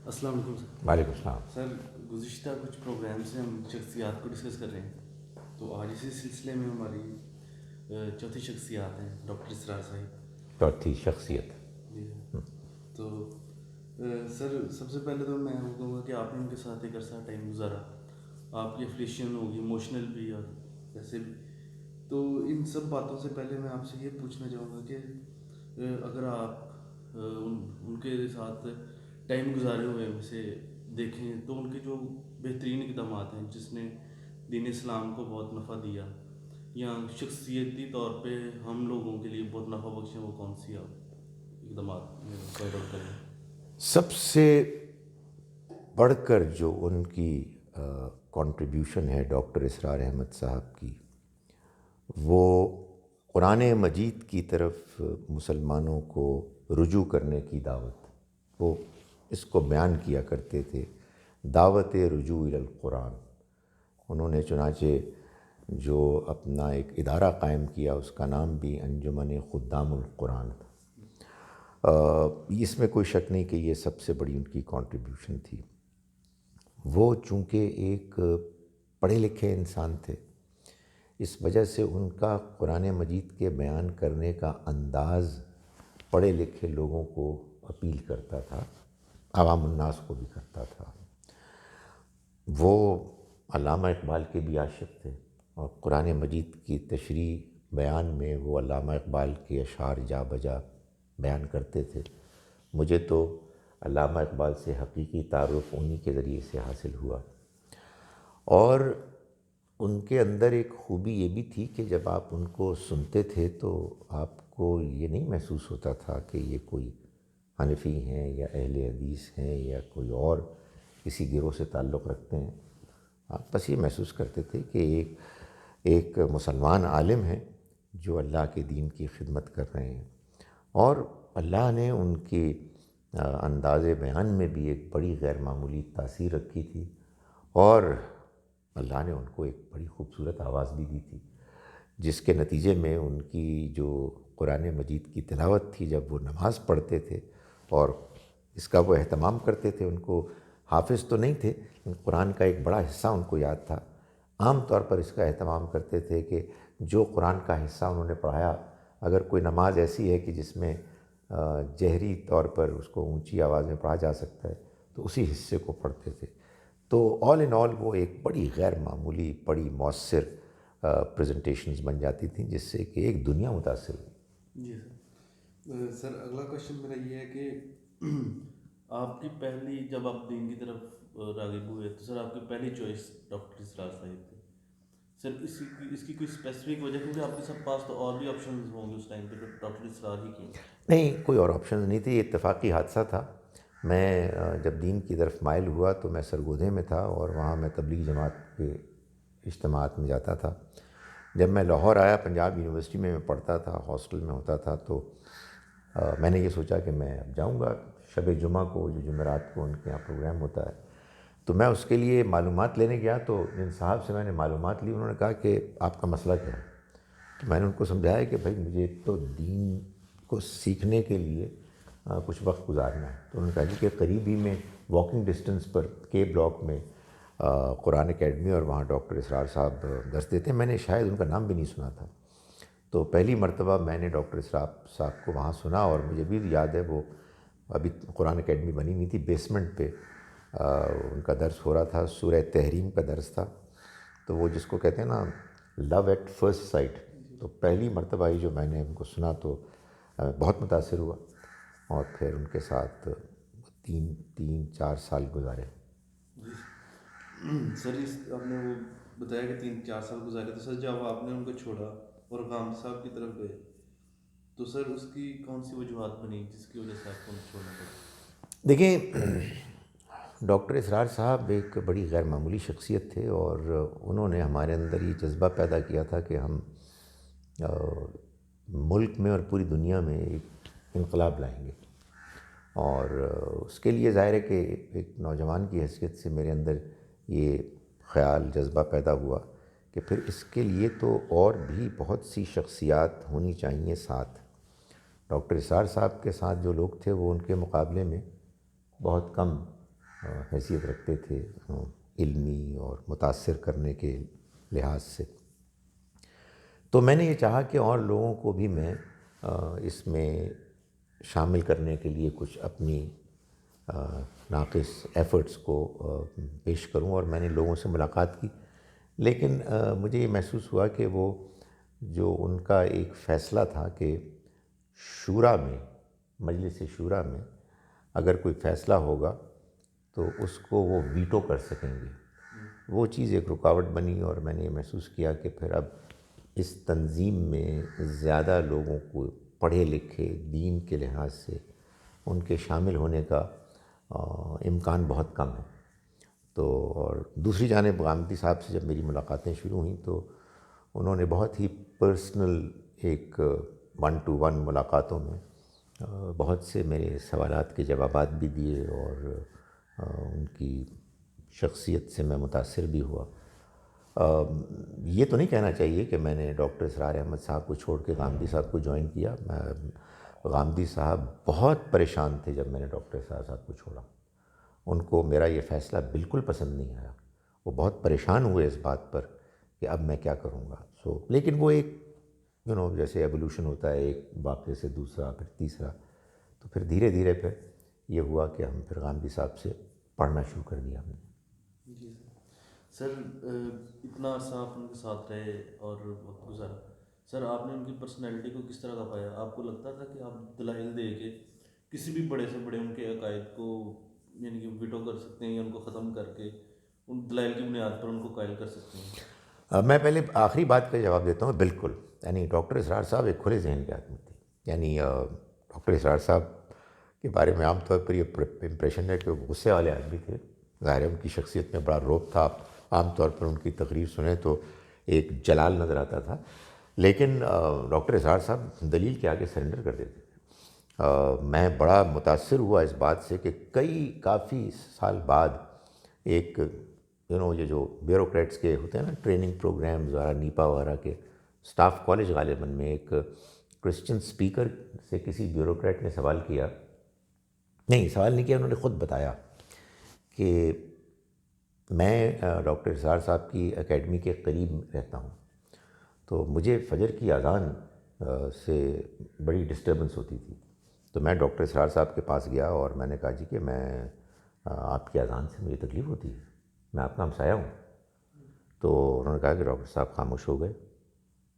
السلام علیکم سر. وعلیکم السلام. سر گزشتہ کچھ پروگرام سے ہم شخصیات کو ڈسکس کر رہے ہیں, تو آج اسی سلسلے میں ہماری چوتھی شخصیات ہیں ڈاکٹر اسرار صاحب. چوتھی شخصیت. جی سر. تو سر سب سے پہلے تو میں کہوں گا کہ آپ نے ان کے ساتھ ایک عرصہ ٹائم گزارا, آپ کی افلیشن ہوگی ایموشنل بھی اور ویسے بھی. تو ان سب باتوں سے پہلے میں آپ سے یہ پوچھنا چاہوں گا کہ اگر آپ ان کے ساتھ ٹائم گزارے ہوئے میں سے دیکھیں تو ان کے جو بہترین اقدامات ہیں جس نے دین اسلام کو بہت نفع دیا یا شخصیتی طور پہ ہم لوگوں کے لیے بہت نفع بخش ہیں, وہ کون سی اقدامات پوائنٹ آؤٹ کریں؟ سب سے بڑھ کر جو ان کی کنٹریبیوشن ہے ڈاکٹر اسرار احمد صاحب کی, وہ قرآن مجید کی طرف مسلمانوں کو رجوع کرنے کی دعوت. وہ اس کو بیان کیا کرتے تھے, دعوت رجوع الی القرآن. انہوں نے چنانچہ جو اپنا ایک ادارہ قائم کیا اس کا نام بھی انجمن خدام القرآن تھا. اس میں کوئی شک نہیں کہ یہ سب سے بڑی ان کی کنٹریبیوشن تھی. وہ چونکہ ایک پڑھے لکھے انسان تھے, اس وجہ سے ان کا قرآن مجید کے بیان کرنے کا انداز پڑھے لکھے لوگوں کو اپیل کرتا تھا, عوام الناس کو بھی کرتا تھا. وہ علامہ اقبال کے بھی عاشق تھے اور قرآن مجید کی تشریح بیان میں وہ علامہ اقبال کے اشعار جا بجا بیان کرتے تھے. مجھے تو علامہ اقبال سے حقیقی تعارف انہی کے ذریعے سے حاصل ہوا. اور ان کے اندر ایک خوبی یہ بھی تھی کہ جب آپ ان کو سنتے تھے تو آپ کو یہ نہیں محسوس ہوتا تھا کہ یہ کوئی حنفی ہیں یا اہل حدیث ہیں یا کوئی اور کسی گروہ سے تعلق رکھتے ہیں. آپ بس یہ محسوس کرتے تھے کہ ایک مسلمان عالم ہیں جو اللہ کے دین کی خدمت کر رہے ہیں. اور اللہ نے ان کے انداز بیان میں بھی ایک بڑی غیر معمولی تاثیر رکھی تھی, اور اللہ نے ان کو ایک بڑی خوبصورت آواز بھی دی تھی, جس کے نتیجے میں ان کی جو قرآن مجید کی تلاوت تھی, جب وہ نماز پڑھتے تھے اور اس کا وہ اہتمام کرتے تھے, ان کو حافظ تو نہیں تھے لیکن قرآن کا ایک بڑا حصہ ان کو یاد تھا. عام طور پر اس کا اہتمام کرتے تھے کہ جو قرآن کا حصہ انہوں نے پڑھایا, اگر کوئی نماز ایسی ہے کہ جس میں جہری طور پر اس کو اونچی آواز میں پڑھا جا سکتا ہے تو اسی حصے کو پڑھتے تھے. تو آل ان آل وہ ایک بڑی غیر معمولی بڑی مؤثر پریزنٹیشنز بن جاتی تھیں, جس سے کہ ایک دنیا متاثر ہوئی. جی سر. سر اگلا کوشچن میرا یہ ہے کہ آپ کی پہلی, جب آپ دین کی طرف راغب ہوئے تو سر آپ کی پہلی چوائس ڈاکٹر اسرار صاحب تھے. سر اس کی کوئی اسپیسیفک وجہ, کیونکہ آپ کے سب پاس تو اور بھی آپشنز ہوں گے اس ٹائم پہ, ڈاکٹر اسرار ہی کیوں؟ نہیں, کوئی اور آپشن نہیں تھی, یہ اتفاقی حادثہ تھا. میں جب دین کی طرف مائل ہوا تو میں سرگودے میں تھا اور وہاں میں تبلیغ جماعت کے اجتماعات میں جاتا تھا. جب میں لاہور آیا, پنجاب یونیورسٹی میں پڑھتا تھا, ہاسٹل میں ہوتا تھا, تو میں نے یہ سوچا کہ میں اب جاؤں گا شب جمعہ کو, جو جمعرات کو ان کے یہاں پروگرام ہوتا ہے. تو میں اس کے لیے معلومات لینے گیا, تو جن صاحب سے میں نے معلومات لی انہوں نے کہا کہ آپ کا مسئلہ کیا ہے. تو میں نے ان کو سمجھایا کہ بھائی مجھے تو دین کو سیکھنے کے لیے کچھ وقت گزارنا ہے. تو انہوں نے کہا جی کہ قریبی میں واکنگ ڈسٹنس پر کے بلاک میں قرآن اکیڈمی, اور وہاں ڈاکٹر اسرار صاحب درس دیتے ہیں. میں نے شاید ان کا نام بھی نہیں سنا تھا. تو پہلی مرتبہ میں نے ڈاکٹر اسرار صاحب کو وہاں سنا, اور مجھے بھی یاد ہے وہ ابھی قرآن اکیڈمی بنی نہیں تھی, بیسمنٹ پہ ان کا درس ہو رہا تھا, سورہ تحریم کا درس تھا. تو وہ جس کو کہتے ہیں نا لو ایٹ فرسٹ سائٹ, تو پہلی مرتبہ ہی جو میں نے ان کو سنا تو بہت متاثر ہوا, اور پھر ان کے ساتھ تین چار سال گزارے. جی سر. آپ نے وہ بتایا کہ 3-4 سال گزارے, تو سر جب آپ نے ان کو چھوڑا اور غام صاحب کی طرف گئے تو سر اس کی کون سی وجوہات بنی جس کی وجہ سے آپ کو چھوڑنا پڑا؟ دیکھیں, ڈاکٹر اسرار صاحب ایک بڑی غیر معمولی شخصیت تھے, اور انہوں نے ہمارے اندر یہ جذبہ پیدا کیا تھا کہ ہم ملک میں اور پوری دنیا میں ایک انقلاب لائیں گے. اور اس کے لیے ظاہر ہے کہ ایک نوجوان کی حیثیت سے میرے اندر یہ خیال جذبہ پیدا ہوا کہ پھر اس کے لیے تو اور بھی بہت سی شخصیات ہونی چاہیے ساتھ. ڈاکٹر اسرار صاحب کے ساتھ جو لوگ تھے وہ ان کے مقابلے میں بہت کم حیثیت رکھتے تھے علمی اور متاثر کرنے کے لحاظ سے. تو میں نے یہ چاہا کہ اور لوگوں کو بھی میں اس میں شامل کرنے کے لیے کچھ اپنی ناقص ایفرٹس کو پیش کروں، اور میں نے لوگوں سے ملاقات کی. لیکن مجھے یہ محسوس ہوا کہ وہ جو ان کا ایک فیصلہ تھا کہ شورا میں، مجلس شورا میں اگر کوئی فیصلہ ہوگا تو اس کو وہ ویٹو کر سکیں گے، وہ چیز ایک رکاوٹ بنی. اور میں نے یہ محسوس کیا کہ پھر اب اس تنظیم میں زیادہ لوگوں کو پڑھے لکھے دین کے لحاظ سے ان کے شامل ہونے کا امکان بہت کم ہے. تو اور دوسری جانب غامدی صاحب سے جب میری ملاقاتیں شروع ہوئیں تو انہوں نے بہت ہی پرسنل ایک 1-to-1 ملاقاتوں میں بہت سے میرے سوالات کے جوابات بھی دیے، اور ان کی شخصیت سے میں متاثر بھی ہوا. یہ تو نہیں کہنا چاہیے کہ میں نے ڈاکٹر اسرار احمد صاحب کو چھوڑ کے غامدی صاحب کو جوائن کیا. غامدی صاحب بہت پریشان تھے جب میں نے ڈاکٹر اسرار صاحب کو چھوڑا. ان کو میرا یہ فیصلہ بالکل پسند نہیں آیا، وہ بہت پریشان ہوئے اس بات پر کہ اب میں کیا کروں گا. لیکن وہ ایک جیسے ایولیوشن ہوتا ہے، ایک واقعے سے دوسرا پھر تیسرا، تو پھر دھیرے دھیرے پھر یہ ہوا کہ ہم پھر غامدی صاحب سے پڑھنا شروع کر دیا ہم نے. جی سر، اتنا عرصہ آپ ان کے ساتھ رہے اور وقت گزارا، سر آپ نے ان کی پرسنالٹی کو کس طرح کا پایا؟ آپ کو لگتا تھا کہ آپ دلائل دے کے کسی بھی بڑے سے بڑے ان کے عقائد کو یعنی کہ ویٹو کر سکتے ہیں، یا ان کو ختم کر کے ان دلائل کی بنیاد پر ان کو قائل کر سکتے ہیں؟ میں پہلے آخری بات کا جواب دیتا ہوں. بالکل، یعنی ڈاکٹر اسرار صاحب ایک کھلے ذہن کے آدمی تھے. یعنی ڈاکٹر اسرار صاحب کے بارے میں عام طور پر یہ امپریشن ہے کہ وہ غصے والے آدمی تھے. ظاہر ہے ان کی شخصیت میں بڑا روب تھا. عام طور پر ان کی تقریر سنیں تو ایک جلال نظر آتا تھا، لیکن ڈاکٹر اسرار صاحب دلیل کے آگے سرنڈر کر دیتے تھے. میں بڑا متاثر ہوا اس بات سے کہ کافی سال بعد ایک یہ جو بیوروکریٹس کے ہوتے ہیں نا ٹریننگ پروگرامز وغیرہ، نیپا وغیرہ کے اسٹاف کالج غالباً میں، ایک کرسچن اسپیکر سے کسی بیوروکریٹ نے سوال کیا، سوال نہیں کیا، انہوں نے خود بتایا کہ میں ڈاکٹر اسرار صاحب کی اکیڈمی کے قریب رہتا ہوں، تو مجھے فجر کی اذان سے بڑی ڈسٹربنس ہوتی تھی. تو میں ڈاکٹر اسرار صاحب کے پاس گیا اور میں نے کہا جی کہ میں آپ کی اذان سے مجھے تکلیف ہوتی ہے، میں آپ کا ہمسایہ ہوں. تو انہوں نے کہا کہ ڈاکٹر صاحب خاموش ہو گئے.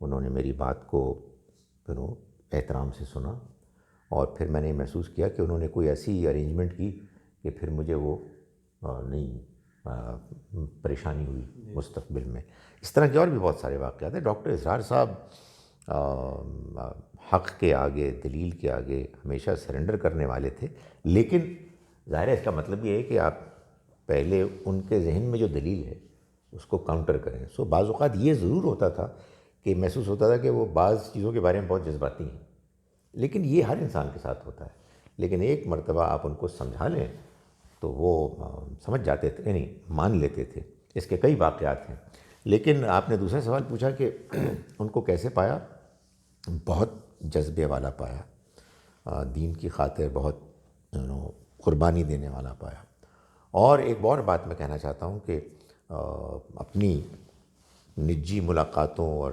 انہوں نے میری بات کو احترام سے سنا، اور پھر میں نے محسوس کیا کہ انہوں نے کوئی ایسی ارینجمنٹ کی کہ پھر مجھے وہ نہیں پریشانی ہوئی مستقبل میں. اس طرح کے اور بھی بہت سارے واقعات ہیں. ڈاکٹر اسرار صاحب حق کے آگے، دلیل کے آگے ہمیشہ سرنڈر کرنے والے تھے. لیکن ظاہر ہے اس کا مطلب یہ ہے کہ آپ پہلے ان کے ذہن میں جو دلیل ہے اس کو کاؤنٹر کریں. بعض اوقات یہ ضرور ہوتا تھا کہ محسوس ہوتا تھا کہ وہ بعض چیزوں کے بارے میں بہت جذباتی ہیں، لیکن یہ ہر انسان کے ساتھ ہوتا ہے. لیکن ایک مرتبہ آپ ان کو سمجھا لیں تو وہ سمجھ جاتے تھے، یعنی مان لیتے تھے. اس کے کئی واقعات ہیں. لیکن آپ نے دوسرا سوال پوچھا کہ ان کو کیسے پایا. بہت جذبے والا پایا، دین کی خاطر بہت قربانی دینے والا پایا. اور ایک اور بات میں کہنا چاہتا ہوں کہ اپنی نجی ملاقاتوں اور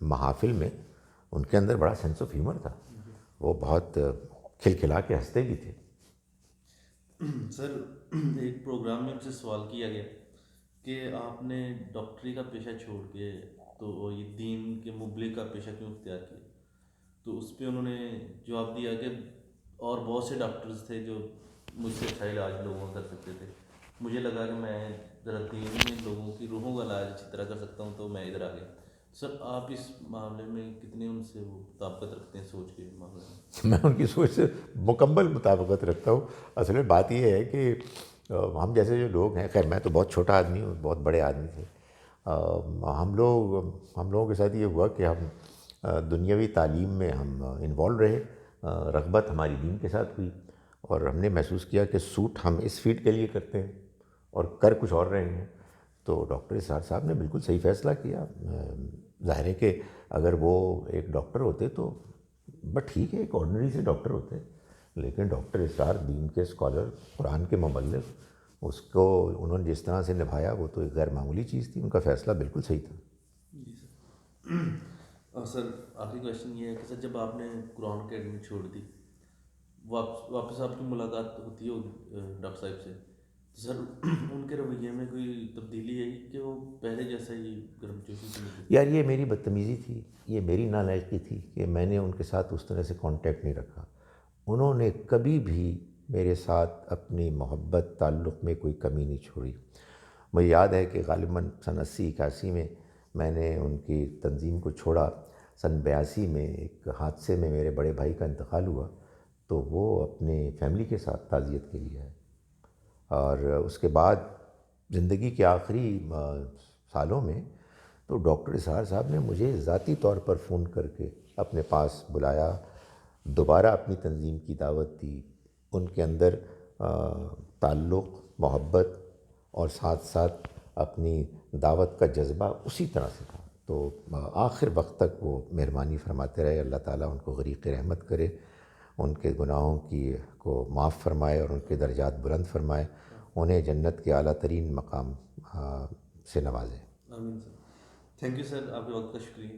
محافل میں ان کے اندر بڑا سینس آف ہیومر تھا. وہ بہت کھلکھلا کے ہنستے بھی تھے. سر ایک پروگرام میں ان سے سوال کیا گیا کہ آپ نے ڈاکٹری کا پیشہ چھوڑ کے تو یہ دین کے مبلغ کا پیشہ کیوں اختیار کیا؟ تو اس پہ انہوں نے جواب دیا کہ اور بہت سے ڈاکٹرز تھے جو مجھ سے اچھا علاج لوگوں کا کر سکتے تھے، مجھے لگا کہ میں ذرا دین میں لوگوں کی روحوں کا علاج اچھی طرح کر سکتا ہوں، تو میں ادھر آ گیا. سر آپ اس معاملے میں کتنے ان سے وہ مطابقت رکھتے ہیں سوچ کے معاملے میں؟ میں ان کی سوچ سے مکمل مطابقت رکھتا ہوں. اصل میں بات یہ ہے کہ ہم جیسے جو لوگ ہیں، خیر میں تو بہت چھوٹا آدمی ہوں، بہت بڑے آدمی تھے. ہم لوگوں کے ساتھ یہ ہوا کہ ہم دنیاوی تعلیم میں ہم انوالو رہے، رغبت ہماری دین کے ساتھ ہوئی، اور ہم نے محسوس کیا کہ سوٹ ہم اس فیلڈ کے لیے کرتے ہیں اور کر کچھ اور رہے ہیں. تو ڈاکٹر اسرار صاحب نے بالکل صحیح فیصلہ کیا. ظاہر ہے کہ اگر وہ ایک ڈاکٹر ہوتے تو بٹ ٹھیک ہے، ایک آرڈنری سے ڈاکٹر ہوتے، لیکن ڈاکٹر اسرار دین کے اسکالر، قرآن کے مبلغ، اس کو انہوں نے جس طرح سے نبھایا وہ تو ایک غیر معمولی چیز تھی. ان کا فیصلہ بالکل صحیح تھا. جی سر. اور سر آخری کویشچن یہ ہے کہ سر جب آپ نے قرآن اکیڈمی چھوڑ دی, واپس آپ کی ملاقات ہوتی ہوگی ڈاکٹر صاحب سے, تو سر ان کے رویے میں کوئی تبدیلی آئی کہ وہ پہلے جیسا ہی گرم جوشی سے نہیں تھے؟ یار یہ میری بدتمیزی تھی, یہ میری نالائقی تھی کہ میں نے ان کے ساتھ اس طرح سے کانٹیکٹ نہیں رکھا. انہوں نے کبھی بھی میرے ساتھ اپنی محبت تعلق میں کوئی کمی نہیں چھوڑی. مجھے یاد ہے کہ غالباً سن 80-81 میں نے ان کی تنظیم کو چھوڑا. سن 82 میں ایک حادثے میں میرے بڑے بھائی کا انتقال ہوا, تو وہ اپنے فیملی کے ساتھ تعزیت کے لیے ہے. اور اس کے بعد زندگی کے آخری سالوں میں تو ڈاکٹر اسرار صاحب نے مجھے ذاتی طور پر فون کر کے اپنے پاس بلایا, دوبارہ اپنی تنظیم کی دعوت دی. ان کے اندر تعلق, محبت اور ساتھ ساتھ اپنی دعوت کا جذبہ اسی طرح سے تھا. تو آخر وقت تک وہ مہربانی فرماتے رہے. اللہ تعالیٰ ان کو غریق رحمت کرے, ان کے گناہوں کو معاف فرمائے اور ان کے درجات بلند فرمائے, انہیں جنت کے اعلیٰ ترین مقام سے نوازے. آمین سر. تھینک یو سر, آپ کے وقت کا شکریہ.